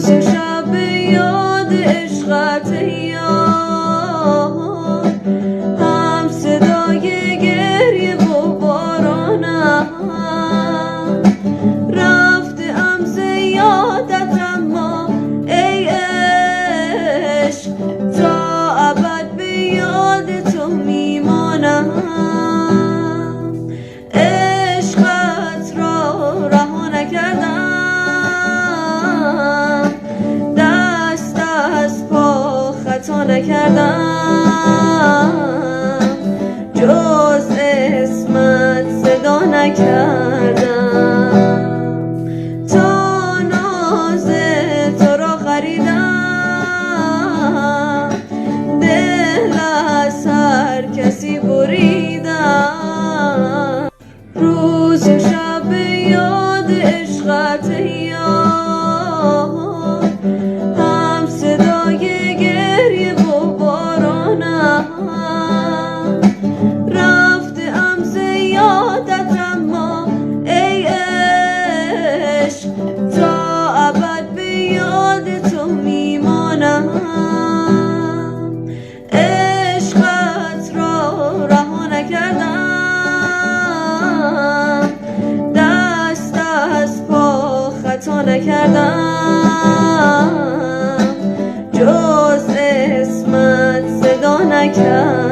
روز و شب یاد عشقت یار، هم صدای گریه و بارانم، رفتم ز یادت اما ای عشق تا ابد به یاد تو میمانم. عشقت را رها نکردم، دست از پا خطا نکردم، جز اسمت صدا نکردم. تا ناز تو را خریدم، دل از هر کسی بریدم. روز و شب یاد عشقت یار، هم صدای گریه و بارانم، رفتم ز یادت اما ای عشق تا ابد به یاد تو میمانم. عشقت را رها نکردم، دست از پا خطا نکردم، جز اسمت صدا نکردم.